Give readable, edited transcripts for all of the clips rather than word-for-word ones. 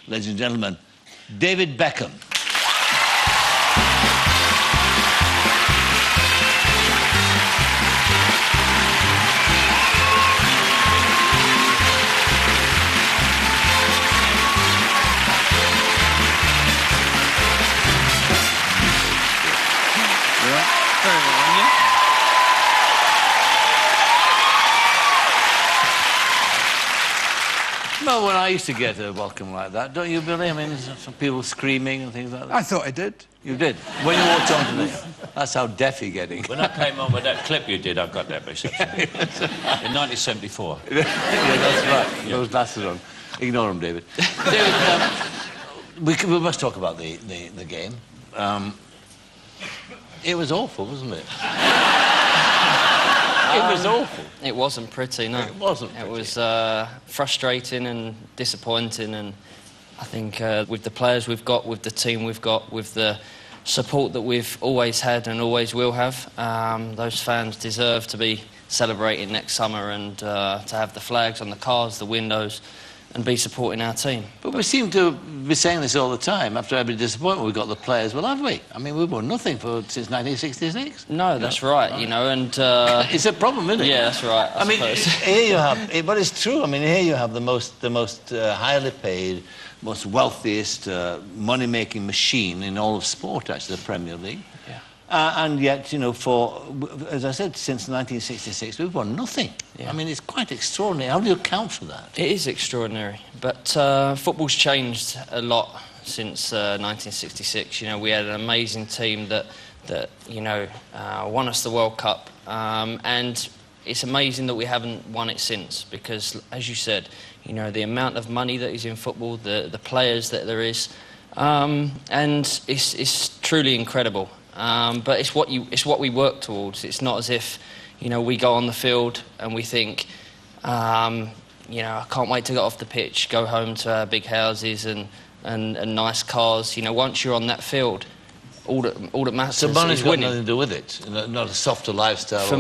ladies and gentlemen, David Beckham. Well, when I used to get a welcome like that, don't you, Billy? I mean, some people screaming and things like that. I thought I did. You did? When you walked on today. That's how deaf you're getting. When I came on with that clip you did, I got that reception. In 1974. Yeah, that's right. Yeah. Those glasses on. Ignore them, David. David, we must talk about the game. It was awful, wasn't it? It was awful. It wasn't pretty, no. It wasn't pretty. It was frustrating and disappointing, and I think with the players we've got, with the team we've got, with the support that we've always had and always will have, those fans deserve to be celebrating next summer and to have the flags on the cars, the windows, and be supporting our team. But we seem to be saying this all the time. After every disappointment, we've got the players. Well, have we? I mean, we've won nothing since 1966. No, that's right, you know, and... it's a problem, isn't it? Yeah, that's right, I mean, suppose. Here you have... But it's true. I mean, here you have the most highly paid, most wealthiest money-making machine in all of sport, actually, the Premier League. Yeah. And yet, you know, as I said, since 1966, we've won nothing. Yeah. I mean, it's quite extraordinary. How do you account for that? It is extraordinary, but football's changed a lot since 1966. You know, we had an amazing team that you know, won us the World Cup, and it's amazing that we haven't won it since, because, as you said, you know, the amount of money that is in football, the players that there is, and it's truly incredible. But it's what we work towards. It's not as if, you know, we go on the field and we think, you know, I can't wait to get off the pitch, go home to our big houses and nice cars. You know, once you're on that field, all that matters so money's is got winning. nothing to do with it, not a softer lifestyle. For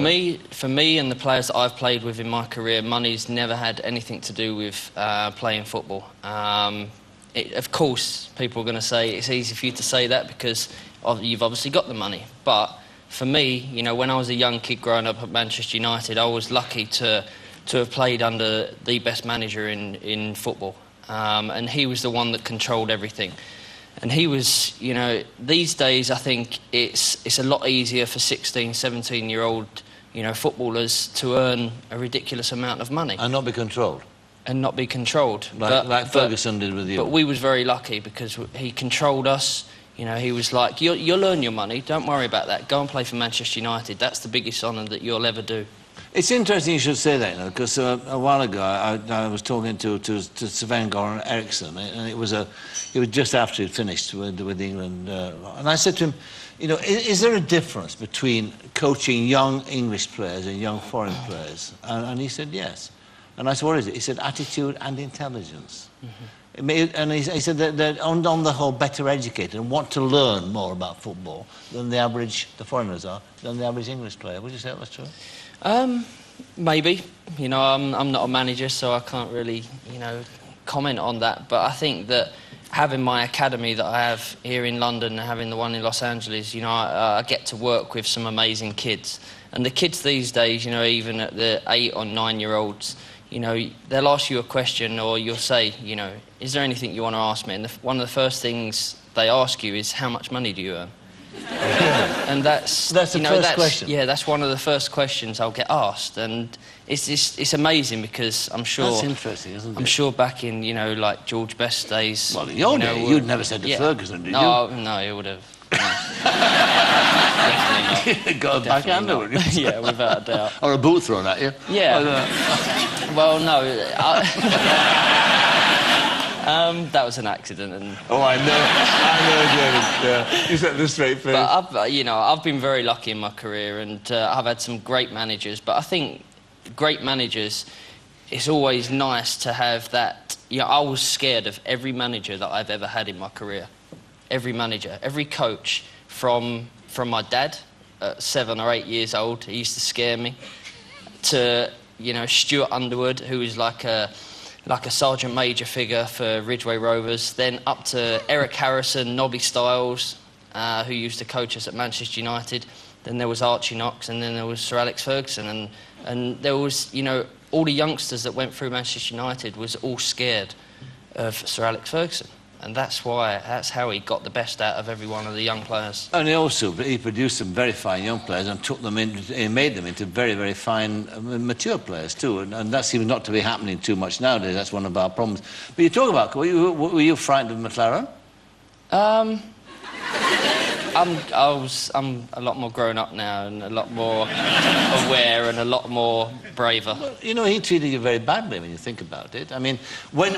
me and the players that I've played with in my career, money's never had anything to do with playing football. Of course, people are going to say it's easy for you to say that because you've obviously got the money. But for me, you know, when I was a young kid growing up at Manchester United, I was lucky to have played under the best manager in football. And he was the one that controlled everything. And he was, you know, these days I think it's a lot easier for 16, 17-year-old, you know, footballers to earn a ridiculous amount of money. And not be controlled. And not be controlled. Like Ferguson did with you. But we was very lucky because he controlled us. You know, he was like, you'll earn your money, don't worry about that. Go and play for Manchester United. That's the biggest honour that you'll ever do. It's interesting you should say that, you know, because a while ago I was talking to Sven-Göran Eriksson, and it was just after he'd finished with England, and I said to him, you know, is there a difference between coaching young English players and young foreign players? And he said yes. And I said, what is it? He said attitude and intelligence. Mm-hmm. And he said that they're on the whole better educated and want to learn more about football than the foreigners are, than the average English player. Would you say that was true? Maybe. You know, I'm not a manager, so I can't really, you know, comment on that. But I think that having my academy that I have here in London and having the one in Los Angeles, you know, I get to work with some amazing kids. And the kids these days, you know, even at the 8 or 9-year-olds, you know, they'll ask you a question or you'll say, you know, is there anything you want to ask me? And one of the first things they ask you is, how much money do you earn? And that's the first question. Yeah, that's one of the first questions I'll get asked, and it's amazing because I'm sure that's interesting, isn't it? I'm sure back in, you know, like George Best's days. Well, in your day, you'd never said to Ferguson, did you? No, he would have. No. Definitely not. Got a backhander, wouldn't you? Yeah, without a doubt. Or a boot thrown at you. Yeah. Well, no. That was an accident. Oh, I know, David. Yeah. You set the straight face. But I've been very lucky in my career, and I've had some great managers. But I think great managers, it's always nice to have that. You know, I was scared of every manager that I've ever had in my career. Every manager, every coach, from my dad at 7 or 8 years old, he used to scare me, to, you know, Stuart Underwood, who was like like a sergeant major figure for Ridgeway Rovers, then up to Eric Harrison, Nobby Stiles, who used to coach us at Manchester United. Then there was Archie Knox, and then there was Sir Alex Ferguson, and there was, you know, all the youngsters that went through Manchester United was all scared of Sir Alex Ferguson, and that's how he got the best out of every one of the young players. And he produced some very fine young players and took them in, and made them into very, very fine, mature players too. And that seems not to be happening too much nowadays. That's one of our problems. But you talk about, were you frightened of McLaren? I'm a lot more grown up now and a lot more aware and a lot more braver. Well, you know, he treated you very badly when you think about it. I mean, we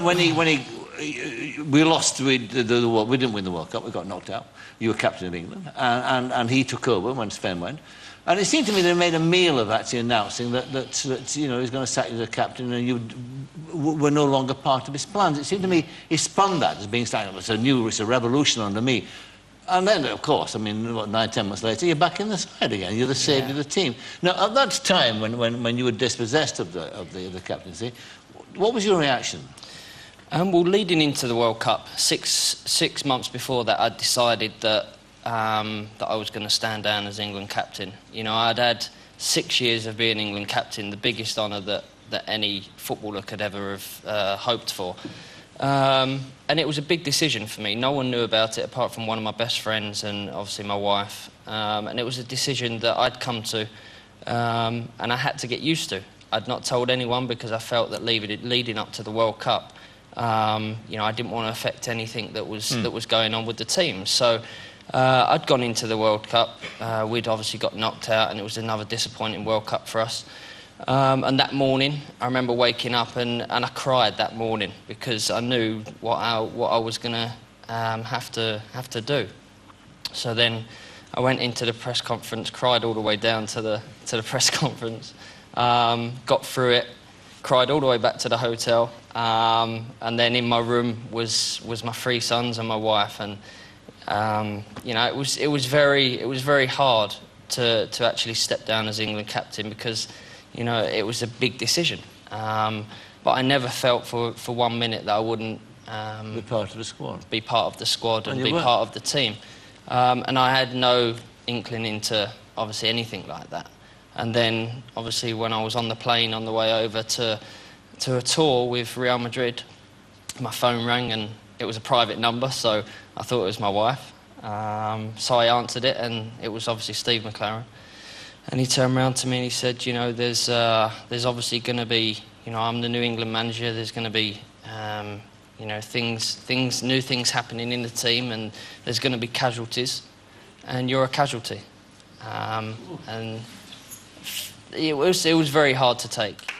lost we didn't win the World Cup. We got knocked out. You were captain of England, and he took over when Sven went. And it seemed to me they made a meal of actually announcing that you know, he's going to sack you as a captain, and you were no longer part of his plans. It seemed to me he spun that as being something. It's a revolution under me. And then, of course, I mean, what, 9-10 months later, you're back in the side again. You're the saviour of the team. Now, at that time, when you were dispossessed of the captaincy, what was your reaction? Well, leading into the World Cup, six months before that, I'd decided that I was going to stand down as England captain. You know, I'd had 6 years of being England captain, the biggest honour that any footballer could ever have hoped for. And it was a big decision for me. No one knew about it apart from one of my best friends and obviously my wife. And it was a decision that I'd come to and I had to get used to. I'd not told anyone because I felt that leading up to the World Cup, you know, I didn't want to affect anything that was going on with the team. So I'd gone into the World Cup. We'd obviously got knocked out, and it was another disappointing World Cup for us. And that morning, I remember waking up and I cried that morning because I knew what I was going to have to do. So then I went into the press conference, cried all the way down to the press conference, got through it, cried all the way back to the hotel, and then in my room was my 3 sons and my wife, and you know, it was very hard to actually step down as England captain because, you know, it was a big decision. But I never felt for 1 minute that I wouldn't Be part of the squad. Be part of the squad and be were. part of the team. And I had no inkling into obviously anything like that. And then obviously when I was on the plane on the way over to a tour with Real Madrid, my phone rang and it was a private number, so I thought it was my wife. So I answered it, and it was obviously Steve McLaren. And he turned around to me and he said, you know, there's obviously going to be, you know, I'm the New England manager, there's going to be, you know, new things happening in the team, and there's going to be casualties, and you're a casualty. And it was very hard to take.